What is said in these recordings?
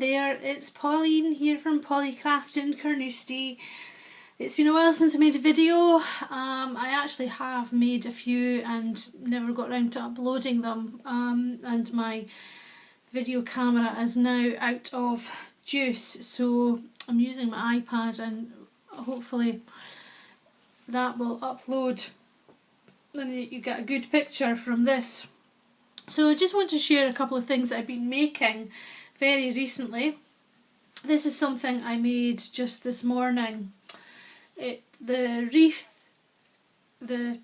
there, it's Pauline here from Polycraft in Carnoustie. It's been a while since I made a video. I actually have made a few and never got around to uploading them, and my video camera is now out of juice, so I'm using my iPad and hopefully that will upload and you get a good picture from this. So I just want to share a couple of things that I've been making very recently. This is something I made just this morning. The wreath, the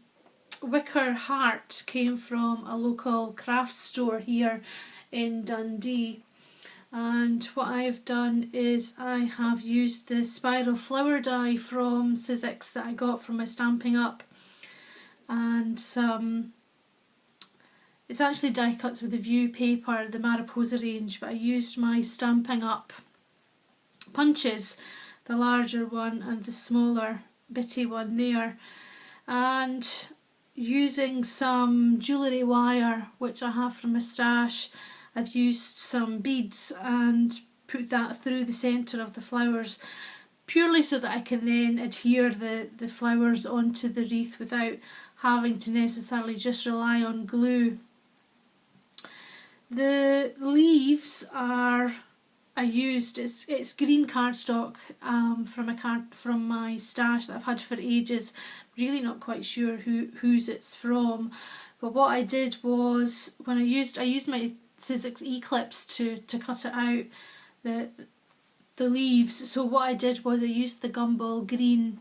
wicker heart, came from a local craft store here in Dundee, and what I've done is I have used the spiral flower die from Sizzix that I got from my Stampin Up, and it's actually die cuts with the View paper, the Mariposa range, but I used my Stampin Up punches, the larger one and the smaller bitty one there, and using some jewellery wire which I have from my stash, I've used some beads and put that through the centre of the flowers, purely so that I can then adhere the flowers onto the wreath without having to necessarily just rely on glue. The leaves are, I used, it's green cardstock from my stash that I've had for ages. Really not quite sure whose it's from, but what I did was when I used my Sizzix E-clips to cut it out, the leaves. So what I did was I used the Gumball green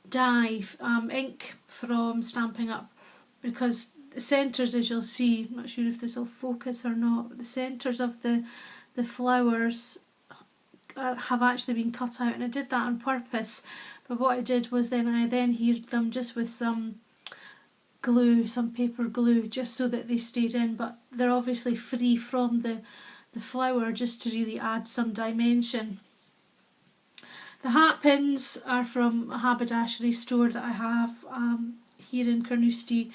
dye ink from Stampin Up, because the centres, as you'll see, I'm not sure if this will focus or not, but the centres of the flowers have actually been cut out, and I did that on purpose. But what I did was I adhered them just with some glue, some paper glue, just so that they stayed in, but they're obviously free from the flower, just to really add some dimension. The hat pins are from a haberdashery store that I have here in Carnoustie,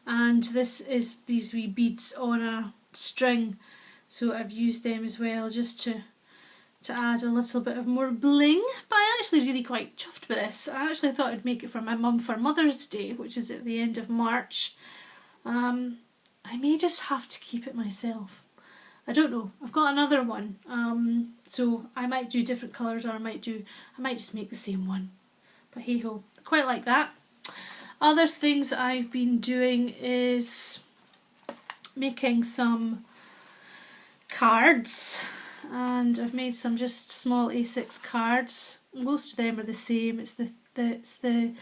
and this is these wee beads on a string, so I've used them as well just to add a little bit of more bling. But I'm actually really quite chuffed with this. I actually thought I'd make it for my mum for Mother's Day, which is at the end of March. I may just have to keep it myself. I don't know. I've got another one, so I might do different colours, or I might just make the same one. But hey ho, quite like that. Other things that I've been doing is making some cards, and I've made some just small A6 cards. Most of them are the same. It's the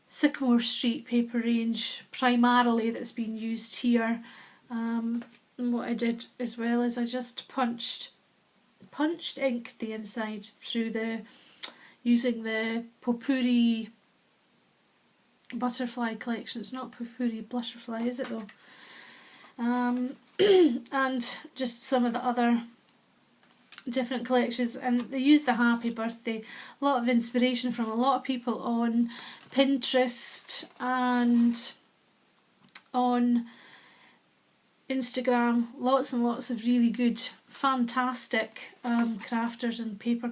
Sycamore Street paper range primarily that's been used here. And what I did as well is I just punched ink the inside through using the Potpourri butterfly collection. It's not Potpourri butterfly, is it though? And just some of the other different collections, and they used the happy birthday, a lot of inspiration from a lot of people on Pinterest and on Instagram. Lots and lots of really good, fantastic crafters and paper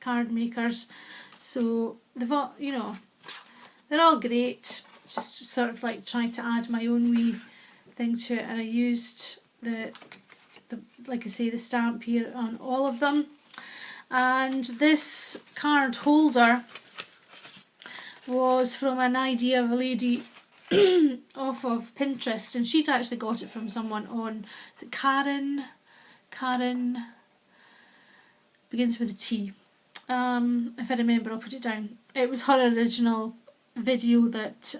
card makers. So they've all, they're all great. It's just sort of like trying to add my own wee thing to it, and I used the like I say, the stamp here on all of them. And this card holder was from an idea of a lady off of Pinterest, and she'd actually got it from someone on, is it Karen begins with a T. If I remember, I'll put it down. It was her original video that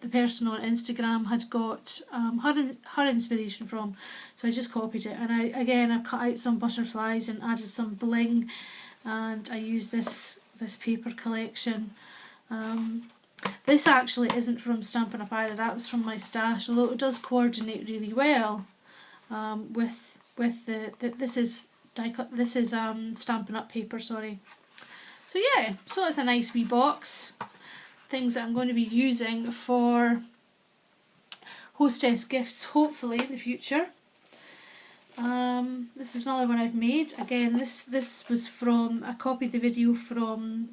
the person on Instagram had got her inspiration from, so I just copied it, and I cut out some butterflies and added some bling, and I used this paper collection. This actually isn't from Stampin' Up either, that was from my stash, although it does coordinate really well with this is Stampin' Up paper, sorry. So yeah, so it's a nice wee box. Things that I'm going to be using for hostess gifts, hopefully in the future. This is another one I've made. Again, this was from, I copied the video from,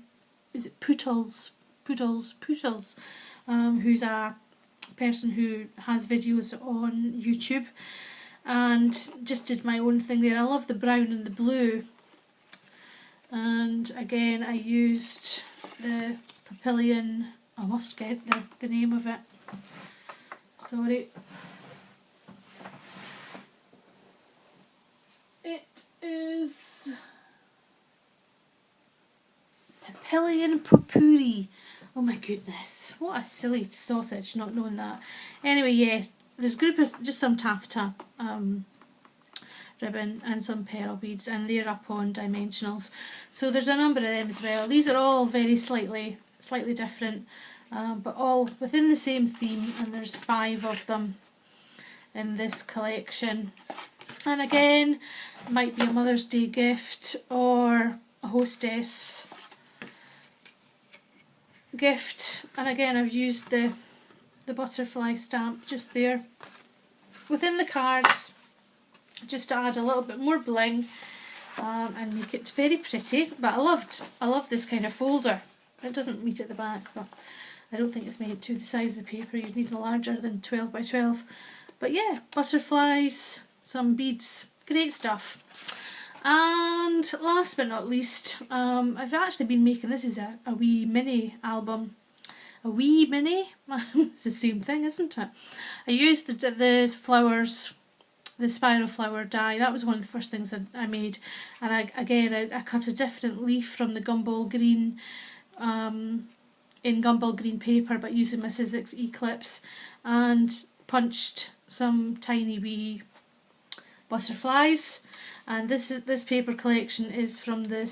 is it Poodles, who's a person who has videos on YouTube, and just did my own thing there. I love the brown and the blue, and again I used the Papillion, I must get the name of it, sorry. It is Papillion Potpourri. Oh my goodness, what a silly sausage, not knowing that. Anyway, yeah, there's a group of just some taffeta ribbon and some pearl beads, and they're up on dimensionals. So there's a number of them as well. These are all very slightly different, but all within the same theme, and there's 5 of them in this collection. And again, it might be a Mother's Day gift or a hostess gift, and again I've used the butterfly stamp just there within the cards, just to add a little bit more bling and make it very pretty. But I love this kind of folder. It doesn't meet at the back, but I don't think it's made to the size of the paper. You'd need a larger than 12 by 12. But yeah, butterflies, some beads, great stuff. And last but not least, I've actually been making, this is a wee mini album. A wee mini? It's the same thing, isn't it? I used the flowers, the spiral flower die. That was one of the first things that I made. And I cut a different leaf from the gumball green, in gumball green paper, but using my Sizzix E-clips, and punched some tiny wee butterflies. And this paper collection is from the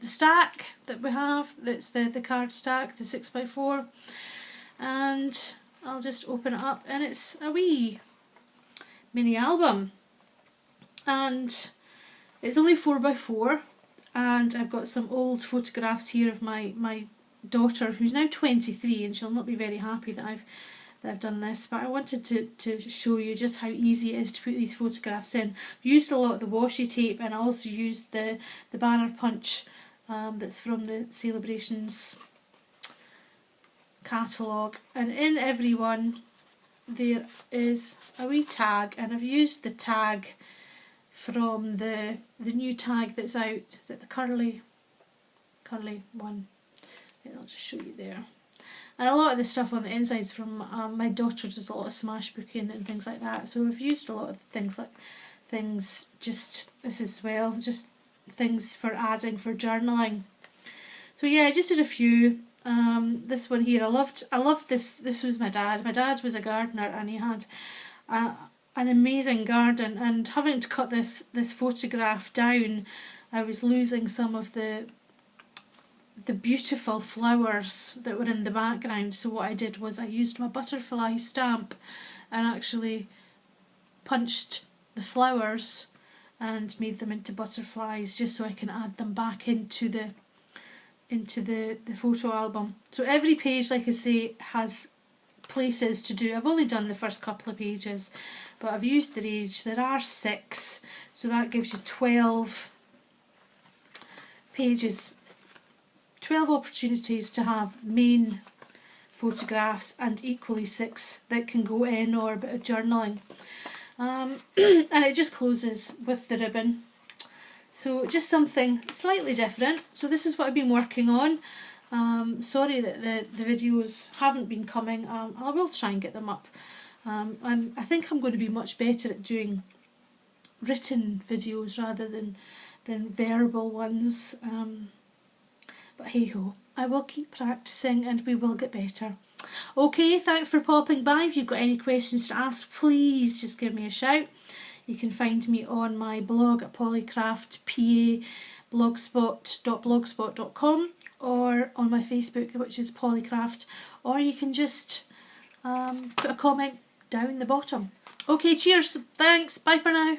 stack that we have. That's the card stack, the 6x4. And I'll just open it up, and it's a wee mini album. And it's only 4x4, and I've got some old photographs here of my daughter, who's now 23, and she'll not be very happy that I've done this, but I wanted to show you just how easy it is to put these photographs in. I've used a lot of the washi tape, and I also used the banner punch that's from the Celebrations catalogue, and in every one there is a wee tag, and I've used the tag from the new tag that's out. Is it the curly one? I'll just show you there. And a lot of the stuff on the inside's from my daughter does a lot of smash booking and things like that. So we've used a lot of things just this as well, just things for adding for journaling. So yeah, I just did a few. This one here, I loved this. This was my dad. My dad was a gardener, and he had an amazing garden. And having to cut this photograph down, I was losing some of the beautiful flowers that were in the background. So what I did was I used my butterfly stamp and actually punched the flowers and made them into butterflies, just so I can add them back into the photo album. So every page, like I say, has places to do. I've only done the first couple of pages, but I've used the rage. There are 6, so that gives you 12 pages, 12 opportunities to have main photographs, and equally 6 that can go in or a bit of journaling. And it just closes with the ribbon. So just something slightly different. So this is what I've been working on. Sorry that the videos haven't been coming. I will try and get them up. I think I'm going to be much better at doing written videos rather than verbal ones. But hey ho, I will keep practicing and we will get better. Okay, thanks for popping by. If you've got any questions to ask, please just give me a shout. You can find me on my blog at polycraftpa.blogspot.com, or on my Facebook, which is Polycraft, or you can just put a comment down the bottom. Okay, cheers, thanks, bye for now.